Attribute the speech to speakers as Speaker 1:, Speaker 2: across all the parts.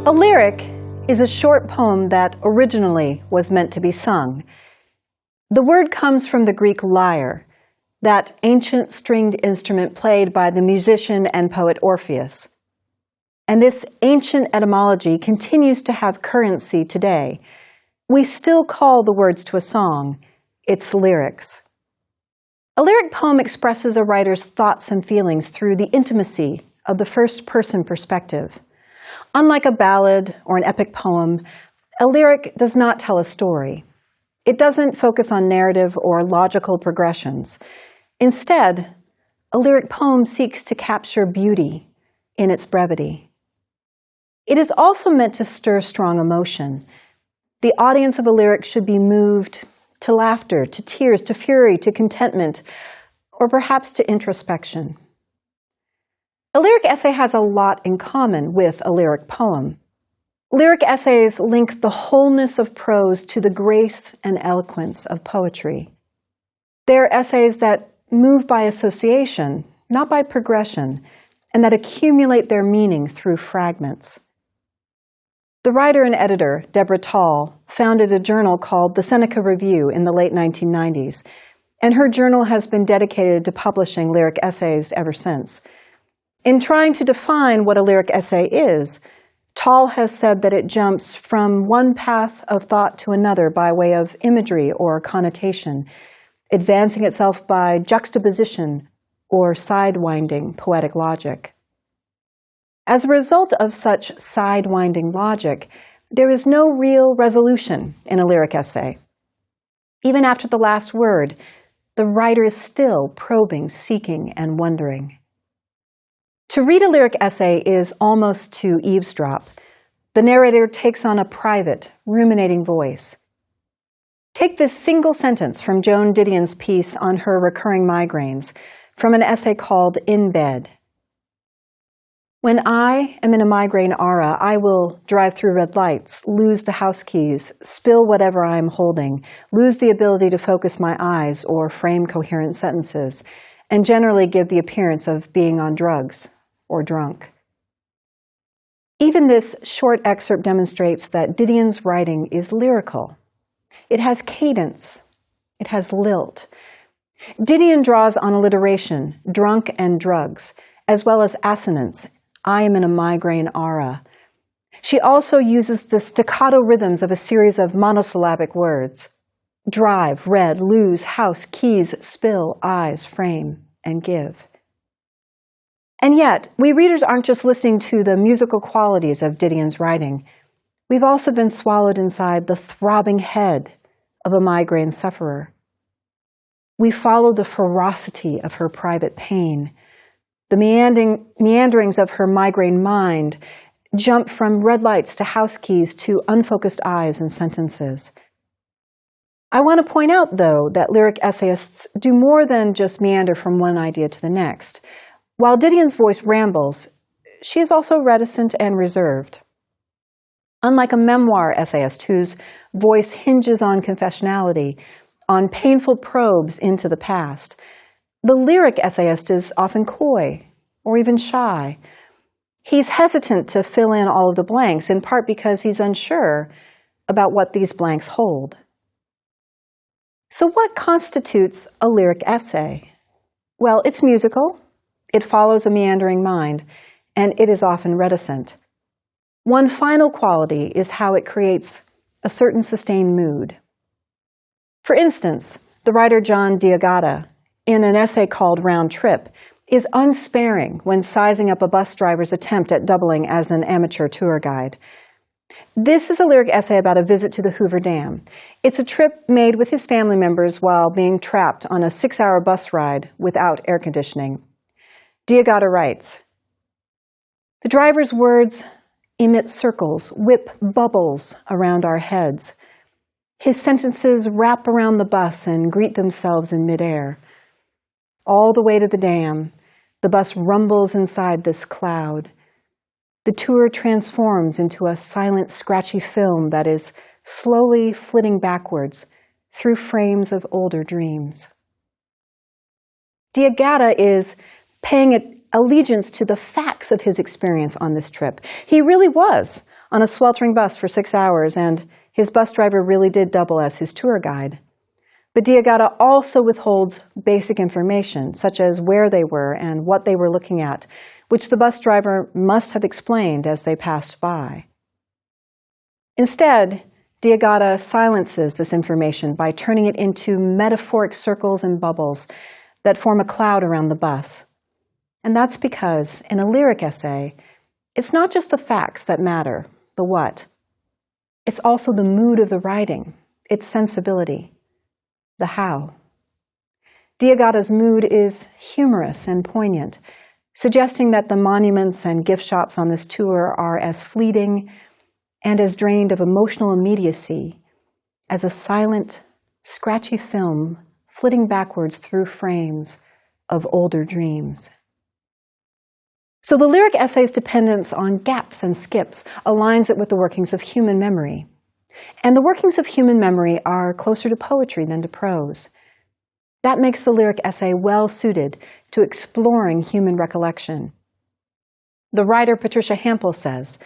Speaker 1: A lyric is a short poem that originally was meant to be sung. The word comes from the Greek lyre, that ancient stringed instrument played by the musician and poet Orpheus. And this ancient etymology continues to have currency today. We still call the words to a song its lyrics. A lyric poem expresses a writer's thoughts and feelings through the intimacy of the first-person perspective. Unlike a ballad or an epic poem, a lyric does not tell a story. It doesn't focus on narrative or logical progressions. Instead, a lyric poem seeks to capture beauty in its brevity. It is also meant to stir strong emotion. The audience of a lyric should be moved to laughter, to tears, to fury, to contentment, or perhaps to introspection. A lyric essay has a lot in common with a lyric poem. Lyric essays link the wholeness of prose to the grace and eloquence of poetry. They are essays that move by association, not by progression, and that accumulate their meaning through fragments. The writer and editor, Deborah Tall, founded a journal called the Seneca Review in the late 1990s, and her journal has been dedicated to publishing lyric essays ever since. In trying to define what a lyric essay is, Tall has said that it jumps from one path of thought to another by way of imagery or connotation, advancing itself by juxtaposition or sidewinding poetic logic. As a result of such sidewinding logic, there is no real resolution in a lyric essay. Even after the last word, the writer is still probing, seeking, and wondering. To read a lyric essay is almost to eavesdrop. The narrator takes on a private, ruminating voice. Take this single sentence from Joan Didion's piece on her recurring migraines, from an essay called In Bed. When I am in a migraine aura, I will drive through red lights, lose the house keys, spill whatever I am holding, lose the ability to focus my eyes or frame coherent sentences, and generally give the appearance of being on drugs or drunk. Even this short excerpt demonstrates that Didion's writing is lyrical. It has cadence. It has lilt. Didion draws on alliteration, drunk and drugs, as well as assonance. I am in a migraine aura. She also uses the staccato rhythms of a series of monosyllabic words. Drive, red, lose, house, keys, spill, eyes, frame, and give. And yet, we readers aren't just listening to the musical qualities of Didion's writing. We've also been swallowed inside the throbbing head of a migraine sufferer. We follow the ferocity of her private pain. The meanderings of her migraine mind jump from red lights to house keys to unfocused eyes and sentences. I want to point out, though, that lyric essayists do more than just meander from one idea to the next. While Didion's voice rambles, she is also reticent and reserved. Unlike a memoir essayist whose voice hinges on confessionality, on painful probes into the past, the lyric essayist is often coy or even shy. He's hesitant to fill in all of the blanks, in part because he's unsure about what these blanks hold. So what constitutes a lyric essay? Well, it's musical, it follows a meandering mind, and it is often reticent. One final quality is how it creates a certain sustained mood. For instance, the writer John Diagata, in an essay called Round Trip, is unsparing when sizing up a bus driver's attempt at doubling as an amateur tour guide. This is a lyric essay about a visit to the Hoover Dam. It's a trip made with his family members while being trapped on a 6-hour bus ride without air conditioning. Diagata writes, "The driver's words emit circles, whip bubbles around our heads. His sentences wrap around the bus and greet themselves in midair. All the way to the dam, the bus rumbles inside this cloud. The tour transforms into a silent, scratchy film that is slowly flitting backwards through frames of older dreams." Diagata is paying allegiance to the facts of his experience on this trip. He really was on a sweltering bus for 6 hours, and his bus driver really did double as his tour guide. But Diagata also withholds basic information, such as where they were and what they were looking at, which the bus driver must have explained as they passed by. Instead, Diagata silences this information by turning it into metaphoric circles and bubbles that form a cloud around the bus. And that's because, in a lyric essay, it's not just the facts that matter, the what. It's also the mood of the writing, its sensibility, the how. Diagata's mood is humorous and poignant, suggesting that the monuments and gift shops on this tour are as fleeting and as drained of emotional immediacy as a silent, scratchy film flitting backwards through frames of older dreams. So the lyric essay's dependence on gaps and skips aligns it with the workings of human memory. And the workings of human memory are closer to poetry than to prose. That makes the lyric essay well suited to exploring human recollection. The writer Patricia Hampl says,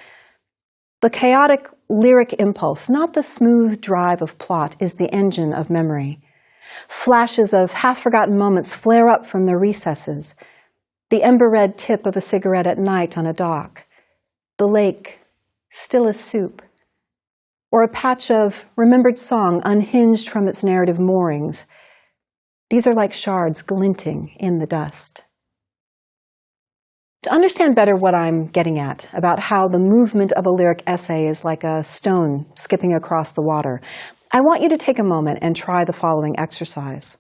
Speaker 1: "The chaotic lyric impulse, not the smooth drive of plot, is the engine of memory. Flashes of half-forgotten moments flare up from their recesses. The ember-red tip of a cigarette at night on a dock, the lake, still as soup, or a patch of remembered song unhinged from its narrative moorings. These are like shards glinting in the dust." To understand better what I'm getting at about how the movement of a lyric essay is like a stone skipping across the water, I want you to take a moment and try the following exercise.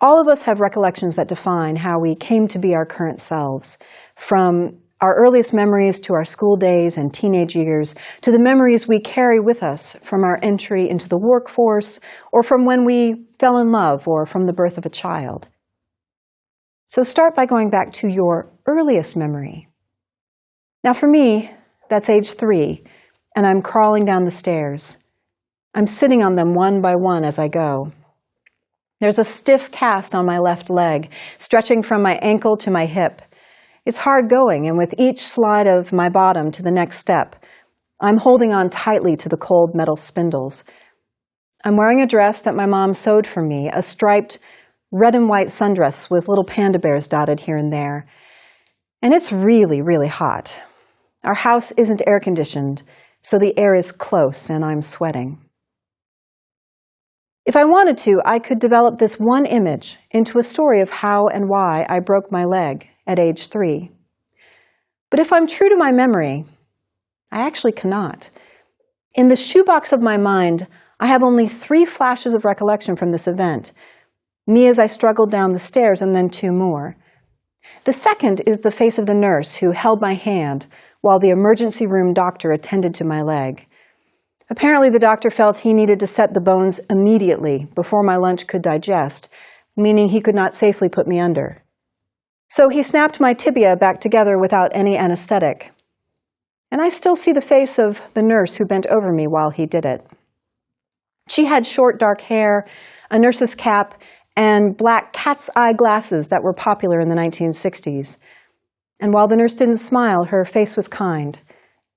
Speaker 1: All of us have recollections that define how we came to be our current selves, from our earliest memories to our school days and teenage years, to the memories we carry with us from our entry into the workforce, or from when we fell in love, or from the birth of a child. So start by going back to your earliest memory. Now for me, that's age 3, and I'm crawling down the stairs. I'm sitting on them one by one as I go. There's a stiff cast on my left leg, stretching from my ankle to my hip. It's hard going, and with each slide of my bottom to the next step, I'm holding on tightly to the cold metal spindles. I'm wearing a dress that my mom sewed for me, a striped red and white sundress with little panda bears dotted here and there. And it's really, really hot. Our house isn't air-conditioned, so the air is close and I'm sweating. If I wanted to, I could develop this one image into a story of how and why I broke my leg at age 3. But if I'm true to my memory, I actually cannot. In the shoebox of my mind, I have only 3 flashes of recollection from this event. Me as I struggled down the stairs, and then 2 more. The second is the face of the nurse who held my hand while the emergency room doctor attended to my leg. Apparently, the doctor felt he needed to set the bones immediately before my lunch could digest, meaning he could not safely put me under. So he snapped my tibia back together without any anesthetic. And I still see the face of the nurse who bent over me while he did it. She had short, dark hair, a nurse's cap, and black cat's eye glasses that were popular in the 1960s. And while the nurse didn't smile, her face was kind,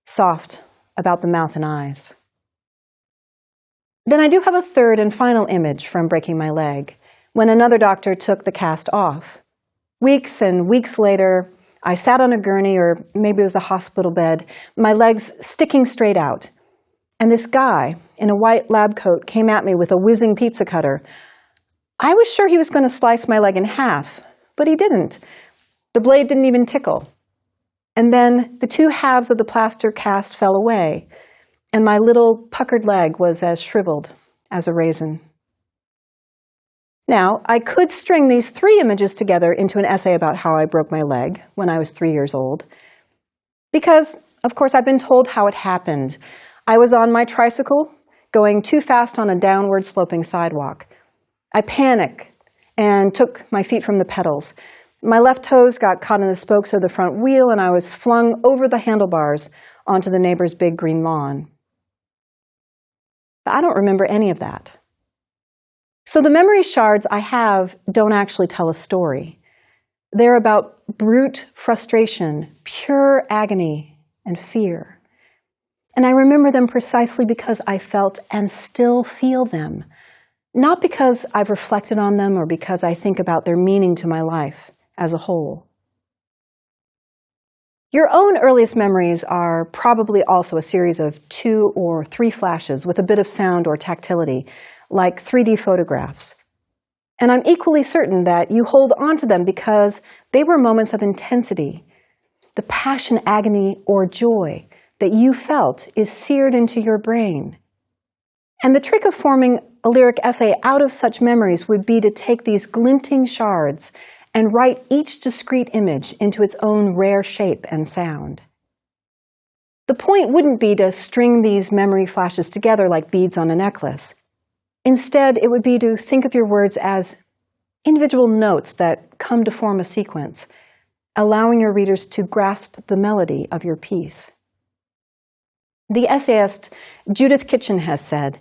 Speaker 1: soft about the mouth and eyes. Then I do have a third and final image from breaking my leg, when another doctor took the cast off. Weeks and weeks later, I sat on a gurney, or maybe it was a hospital bed, my legs sticking straight out. And this guy in a white lab coat came at me with a whizzing pizza cutter. I was sure he was going to slice my leg in half, but he didn't. The blade didn't even tickle. And then the 2 halves of the plaster cast fell away, and my little puckered leg was as shriveled as a raisin. Now, I could string these 3 images together into an essay about how I broke my leg when I was 3 years old. Because, of course, I've been told how it happened. I was on my tricycle, going too fast on a downward sloping sidewalk. I panicked and took my feet from the pedals. My left toes got caught in the spokes of the front wheel, and I was flung over the handlebars onto the neighbor's big green lawn. But I don't remember any of that. So the memory shards I have don't actually tell a story. They're about brute frustration, pure agony, and fear. And I remember them precisely because I felt and still feel them, not because I've reflected on them or because I think about their meaning to my life as a whole. Your own earliest memories are probably also a series of 2 or 3 flashes with a bit of sound or tactility, like 3D photographs. And I'm equally certain that you hold on to them because they were moments of intensity. The passion, agony, or joy that you felt is seared into your brain. And the trick of forming a lyric essay out of such memories would be to take these glinting shards and write each discrete image into its own rare shape and sound. The point wouldn't be to string these memory flashes together like beads on a necklace. Instead, it would be to think of your words as individual notes that come to form a sequence, allowing your readers to grasp the melody of your piece. The essayist Judith Kitchen has said,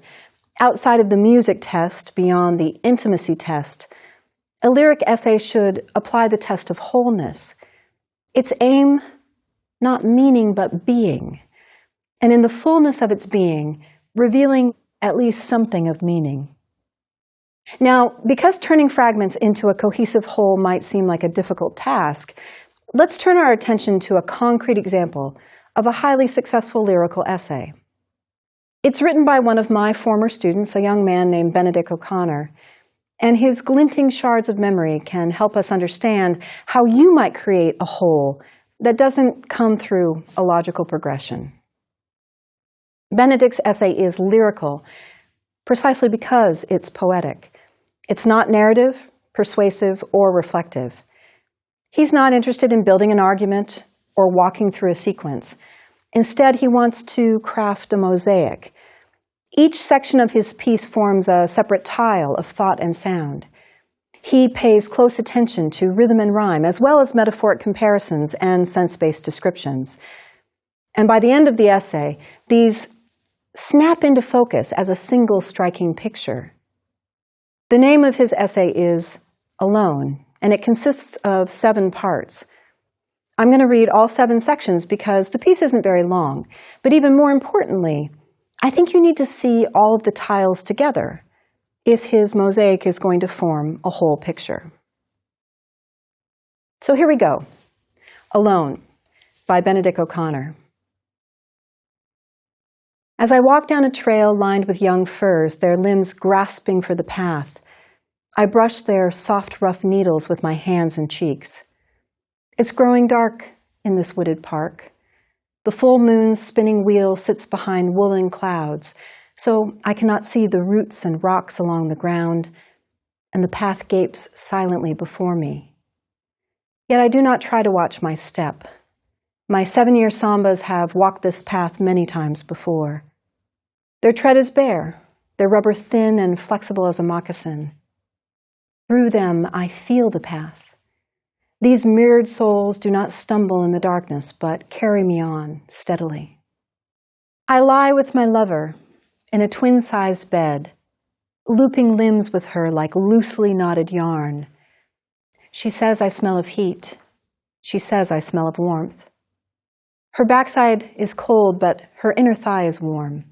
Speaker 1: outside of the music test, beyond the intimacy test, a lyric essay should apply the test of wholeness. Its aim, not meaning, but being, and in the fullness of its being, revealing at least something of meaning. Now, because turning fragments into a cohesive whole might seem like a difficult task, let's turn our attention to a concrete example of a highly successful lyrical essay. It's written by one of my former students, a young man named Benedict O'Connor, and his glinting shards of memory can help us understand how you might create a whole that doesn't come through a logical progression. Benedict's essay is lyrical precisely because it's poetic. It's not narrative, persuasive, or reflective. He's not interested in building an argument or walking through a sequence. Instead, he wants to craft a mosaic. Each section of his piece forms a separate tile of thought and sound. He pays close attention to rhythm and rhyme, as well as metaphoric comparisons and sense-based descriptions. And by the end of the essay, these snap into focus as a single striking picture. The name of his essay is Alone, and it consists of 7 parts. I'm going to read all 7 sections because the piece isn't very long, but even more importantly, I think you need to see all of the tiles together if his mosaic is going to form a whole picture. So here we go. Alone, by Benedict O'Connor. As I walk down a trail lined with young firs, their limbs grasping for the path, I brush their soft, rough needles with my hands and cheeks. It's growing dark in this wooded park. The full moon's spinning wheel sits behind woolen clouds, so I cannot see the roots and rocks along the ground, and the path gapes silently before me. Yet I do not try to watch my step. My 7-year sambas have walked this path many times before. Their tread is bare, their rubber thin and flexible as a moccasin. Through them, I feel the path. These mirrored souls do not stumble in the darkness, but carry me on steadily. I lie with my lover in a twin-sized bed, looping limbs with her like loosely knotted yarn. She says I smell of heat. She says I smell of warmth. Her backside is cold, but her inner thigh is warm.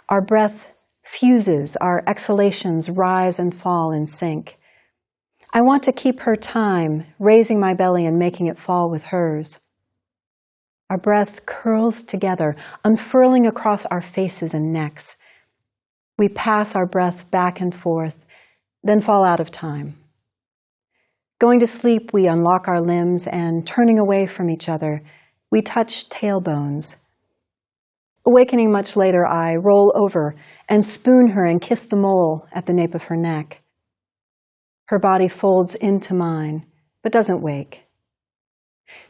Speaker 1: Our breath fuses, our exhalations rise and fall in sync. I want to keep her time, raising my belly and making it fall with hers. Our breath curls together, unfurling across our faces and necks. We pass our breath back and forth, then fall out of time. Going to sleep, we unlock our limbs, and turning away from each other, we touch tailbones. Awakening much later, I roll over and spoon her and kiss the mole at the nape of her neck. Her body folds into mine, but doesn't wake.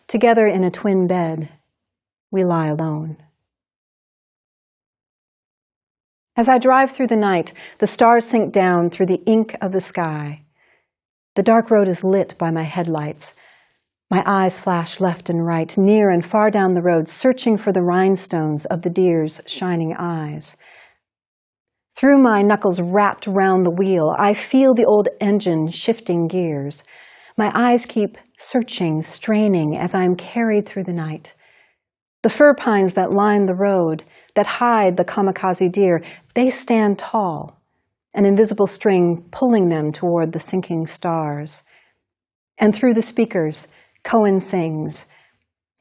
Speaker 1: Together in a twin bed, we lie alone. As I drive through the night, the stars sink down through the ink of the sky. The dark road is lit by my headlights. My eyes flash left and right, near and far down the road, searching for the rhinestones of the deer's shining eyes. Through my knuckles wrapped round the wheel, I feel the old engine shifting gears. My eyes keep searching, straining as I am carried through the night. The fir pines that line the road, that hide the kamikaze deer, they stand tall, an invisible string pulling them toward the sinking stars. And through the speakers, Cohen sings,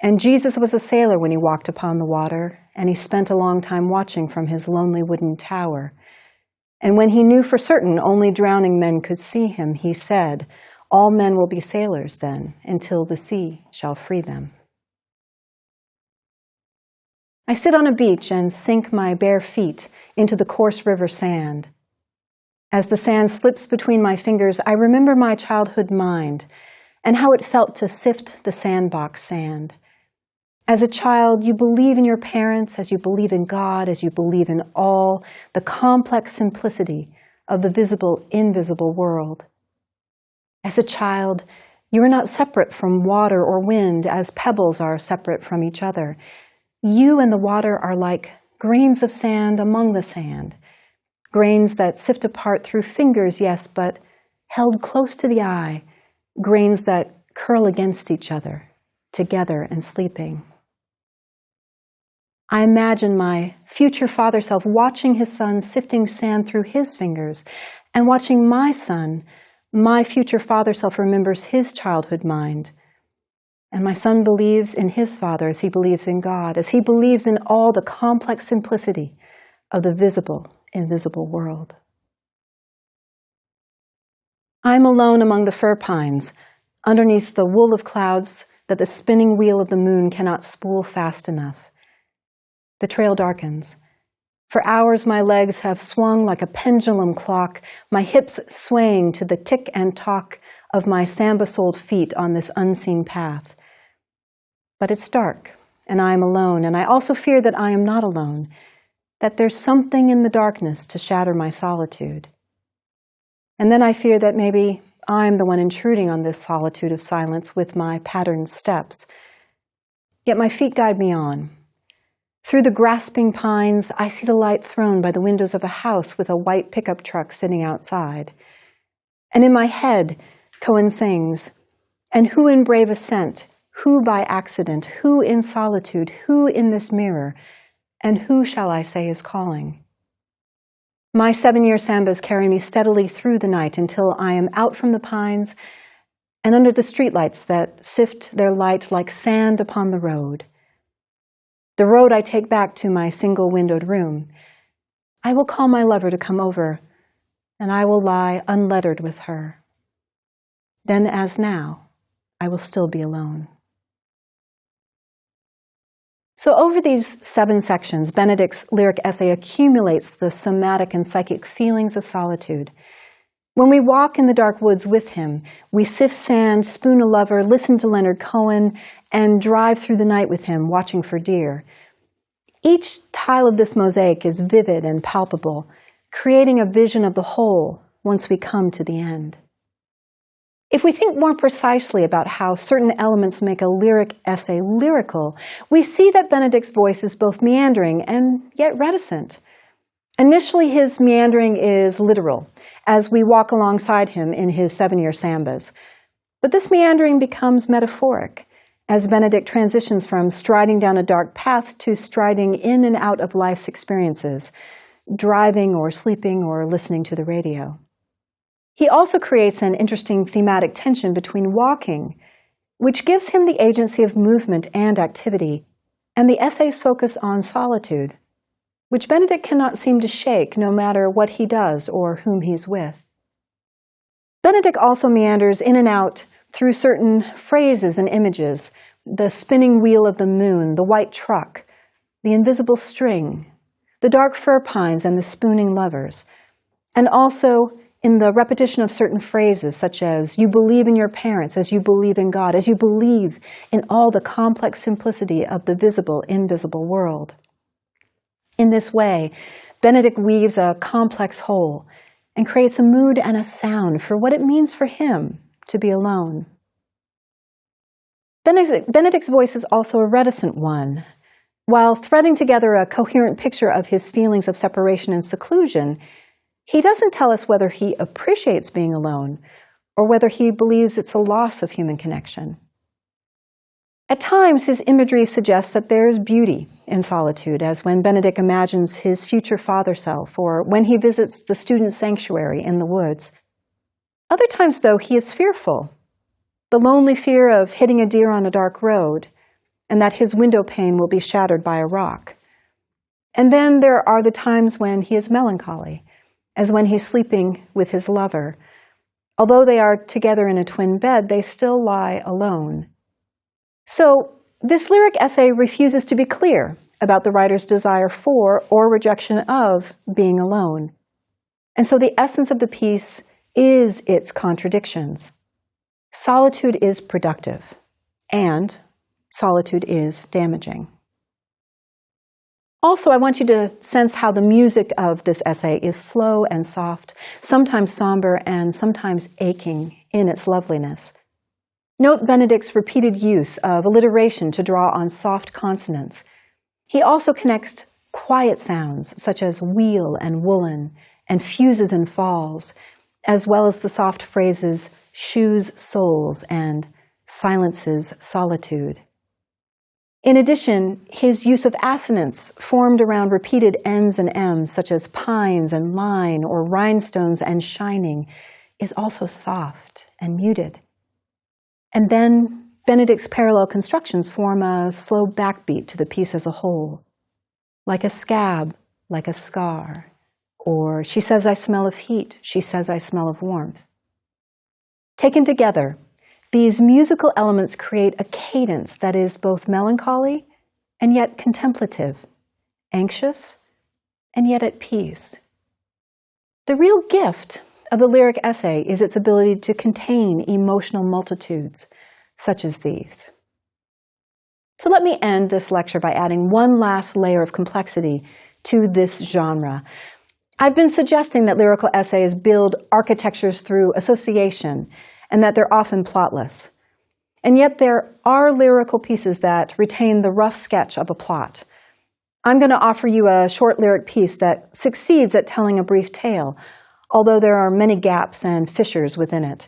Speaker 1: "And Jesus was a sailor when he walked upon the water, and he spent a long time watching from his lonely wooden tower. And when he knew for certain only drowning men could see him, he said, 'All men will be sailors then, until the sea shall free them.'" I sit on a beach and sink my bare feet into the coarse river sand. As the sand slips between my fingers, I remember my childhood mind and how it felt to sift the sandbox sand. As a child, you believe in your parents as you believe in God, as you believe in all the complex simplicity of the visible, invisible world. As a child, you are not separate from water or wind as pebbles are separate from each other. You and the water are like grains of sand among the sand, grains that sift apart through fingers, yes, but held close to the eye, grains that curl against each other, together and sleeping. I imagine my future father self watching his son sifting sand through his fingers, and watching my son, my future father self remembers his childhood mind. And my son believes in his father as he believes in God, as he believes in all the complex simplicity of the visible, invisible world. I'm alone among the fir pines, underneath the wool of clouds that the spinning wheel of the moon cannot spool fast enough. The trail darkens. For hours my legs have swung like a pendulum clock, my hips swaying to the tick and tock of my samba-soled feet on this unseen path. But it's dark, and I am alone, and I also fear that I am not alone, that there's something in the darkness to shatter my solitude. And then I fear that maybe I'm the one intruding on this solitude of silence with my patterned steps. Yet my feet guide me on. Through the grasping pines, I see the light thrown by the windows of a house with a white pickup truck sitting outside. And in my head, Cohen sings, "And who in brave ascent, who by accident, who in solitude, who in this mirror, and who shall I say is calling?" My 7-year sambas carry me steadily through the night until I am out from the pines and under the streetlights that sift their light like sand upon the road. The road I take back to my single-windowed room. I will call my lover to come over, and I will lie unlettered with her. Then, as now, I will still be alone. So over these 7 sections, Benedict's lyric essay accumulates the somatic and psychic feelings of solitude. When we walk in the dark woods with him, we sift sand, spoon a lover, listen to Leonard Cohen, and drive through the night with him, watching for deer. Each tile of this mosaic is vivid and palpable, creating a vision of the whole once we come to the end. If we think more precisely about how certain elements make a lyric essay lyrical, we see that Benedict's voice is both meandering and yet reticent. Initially, his meandering is literal, as we walk alongside him in his 7-year sambas. But this meandering becomes metaphoric, as Benedict transitions from striding down a dark path to striding in and out of life's experiences, driving or sleeping or listening to the radio. He also creates an interesting thematic tension between walking, which gives him the agency of movement and activity, and the essay's focus on solitude, which Benedict cannot seem to shake no matter what he does or whom he's with. Benedict also meanders in and out through certain phrases and images: the spinning wheel of the moon, the white truck, the invisible string, the dark fir pines and the spooning lovers, and also in the repetition of certain phrases such as "you believe in your parents as you believe in God, as you believe in all the complex simplicity of the visible, invisible world." In this way, Benedict weaves a complex whole and creates a mood and a sound for what it means for him to be alone. Benedict's voice is also a reticent one. While threading together a coherent picture of his feelings of separation and seclusion, he doesn't tell us whether he appreciates being alone or whether he believes it's a loss of human connection. At times, his imagery suggests that there's beauty in solitude, as when Benedict imagines his future father self, or when he visits the student sanctuary in the woods. Other times, though, he is fearful, the lonely fear of hitting a deer on a dark road, and that his window pane will be shattered by a rock. And then there are the times when he is melancholy, as when he's sleeping with his lover. Although they are together in a twin bed, they still lie alone. So this lyric essay refuses to be clear about the writer's desire for or rejection of being alone. And so the essence of the piece is its contradictions. Solitude is productive, and solitude is damaging. Also, I want you to sense how the music of this essay is slow and soft, sometimes somber and sometimes aching in its loveliness. Note Benedict's repeated use of alliteration to draw on soft consonants. He also connects quiet sounds such as wheel and woolen and fuses and falls, as well as the soft phrases shoes souls and silences solitude. In addition, his use of assonance formed around repeated N's and M's, such as pines and line or rhinestones and shining, is also soft and muted. And then Benedict's parallel constructions form a slow backbeat to the piece as a whole, like a scab, like a scar, or she says I smell of heat, she says I smell of warmth. Taken together, these musical elements create a cadence that is both melancholy and yet contemplative, anxious and yet at peace. The real gift of the lyric essay is its ability to contain emotional multitudes such as these. So let me end this lecture by adding one last layer of complexity to this genre. I've been suggesting that lyrical essays build architectures through association and that they're often plotless. And yet there are lyrical pieces that retain the rough sketch of a plot. I'm going to offer you a short lyric piece that succeeds at telling a brief tale, although there are many gaps and fissures within it.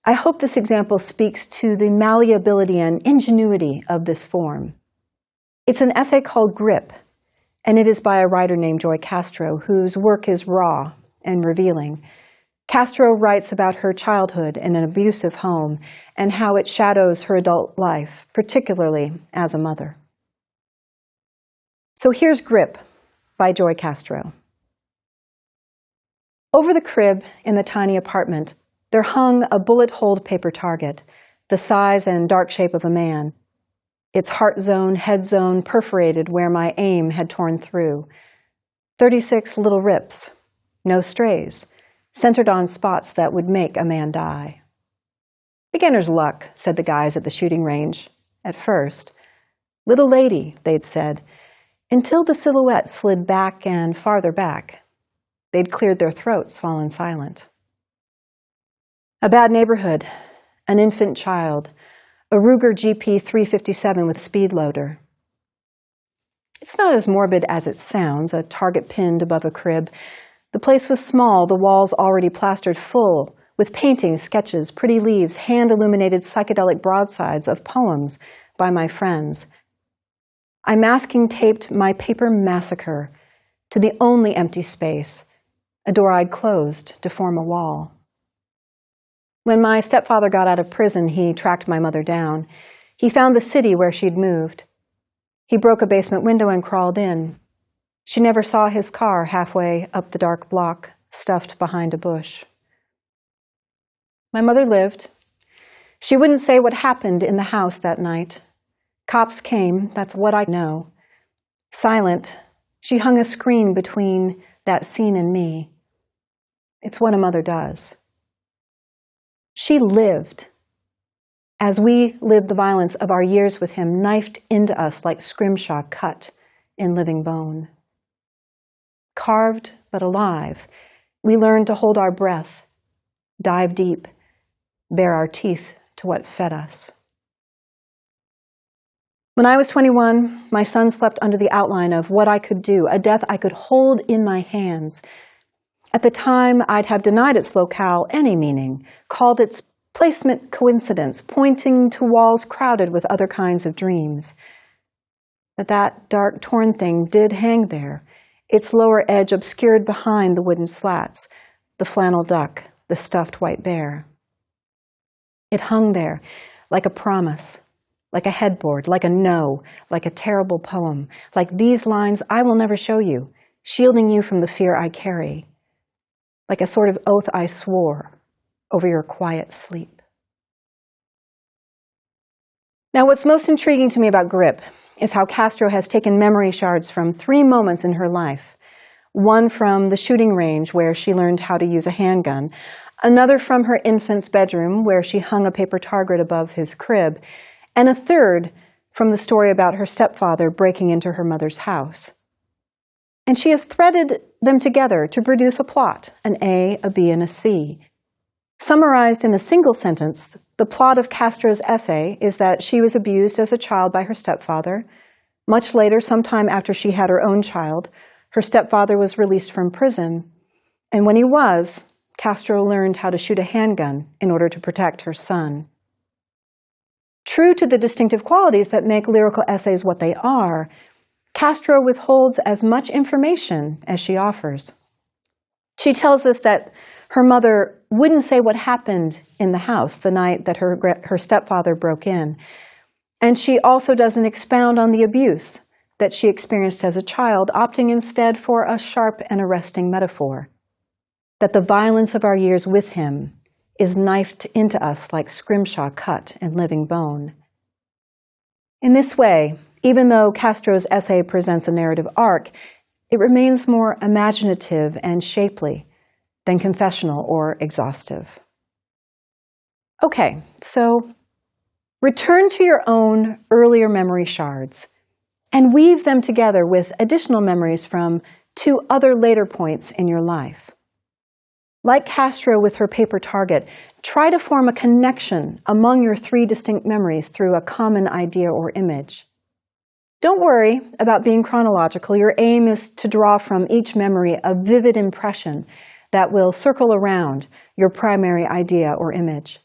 Speaker 1: I hope this example speaks to the malleability and ingenuity of this form. It's an essay called Grip, and it is by a writer named Joy Castro, whose work is raw and revealing. Castro writes about her childhood in an abusive home and how it shadows her adult life, particularly as a mother. So here's Grip by Joy Castro. Over the crib in the tiny apartment, there hung a bullet-holed paper target, the size and dark shape of a man, its heart zone, head zone perforated where my aim had torn through. 36 little rips, no strays, centered on spots that would make a man die. Beginner's luck, said the guys at the shooting range, at first. Little lady, they'd said, until the silhouette slid back and farther back. They'd cleared their throats, fallen silent. A bad neighborhood, an infant child, a Ruger GP 357 with speed loader. It's not as morbid as it sounds, a target pinned above a crib. The place was small, the walls already plastered full, with paintings, sketches, pretty leaves, hand-illuminated psychedelic broadsides of poems by my friends. I masking-taped my paper massacre to the only empty space, a door I'd closed to form a wall. When my stepfather got out of prison, he tracked my mother down. He found the city where she'd moved. He broke a basement window and crawled in. She never saw his car halfway up the dark block, stuffed behind a bush. My mother lived. She wouldn't say what happened in the house that night. Cops came, that's what I know. Silent, she hung a screen between that scene and me. It's what a mother does. She lived. As we lived the violence of our years with him, knifed into us like scrimshaw cut in living bone. Carved but alive, we learned to hold our breath, dive deep, bare our teeth to what fed us. When I was 21, my son slept under the outline of what I could do, a death I could hold in my hands. At the time, I'd have denied its locale any meaning, called its placement coincidence, pointing to walls crowded with other kinds of dreams. But that dark torn thing did hang there, its lower edge obscured behind the wooden slats, the flannel duck, the stuffed white bear. It hung there like a promise, like a headboard, like a no, like a terrible poem, like these lines I will never show you, shielding you from the fear I carry, like a sort of oath I swore over your quiet sleep. Now, what's most intriguing to me about Grip is how Castro has taken memory shards from 3 moments in her life. One from the shooting range where she learned how to use a handgun, another from her infant's bedroom where she hung a paper target above his crib, and a third from the story about her stepfather breaking into her mother's house. And she has threaded them together to produce a plot, an A, a B, and a C. Summarized in a single sentence, the plot of Castro's essay is that she was abused as a child by her stepfather. Much later, sometime after she had her own child, her stepfather was released from prison. And when he was, Castro learned how to shoot a handgun in order to protect her son. True to the distinctive qualities that make lyrical essays what they are, Castro withholds as much information as she offers. She tells us that her mother wouldn't say what happened in the house the night that her stepfather broke in. And she also doesn't expound on the abuse that she experienced as a child, opting instead for a sharp and arresting metaphor, that the violence of our years with him is knifed into us like scrimshaw cut in living bone. In this way, even though Castro's essay presents a narrative arc, it remains more imaginative and shapely than confessional or exhaustive. Okay, so return to your own earlier memory shards and weave them together with additional memories from 2 other later points in your life. Like Castro with her paper target, try to form a connection among your 3 distinct memories through a common idea or image. Don't worry about being chronological. Your aim is to draw from each memory a vivid impression that will circle around your primary idea or image.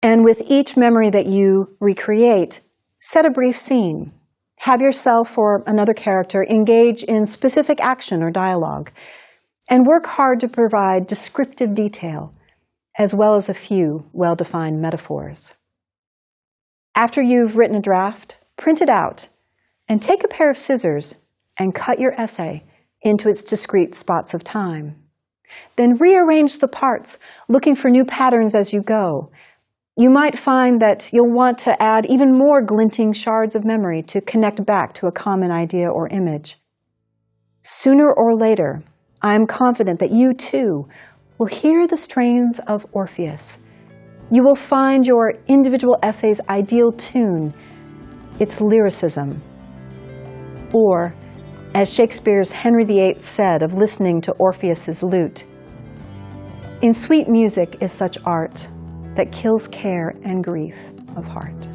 Speaker 1: And with each memory that you recreate, set a brief scene. Have yourself or another character engage in specific action or dialogue, and work hard to provide descriptive detail, as well as a few well-defined metaphors. After you've written a draft, print it out, and take a pair of scissors and cut your essay into its discrete spots of time. Then rearrange the parts, looking for new patterns as you go. You might find that you'll want to add even more glinting shards of memory to connect back to a common idea or image. Sooner or later, I am confident that you, too, will hear the strains of Orpheus. You will find your individual essay's ideal tune, its lyricism. Or, as Shakespeare's Henry VIII said of listening to Orpheus's lute, "In sweet music is such art that kills care and grief of heart."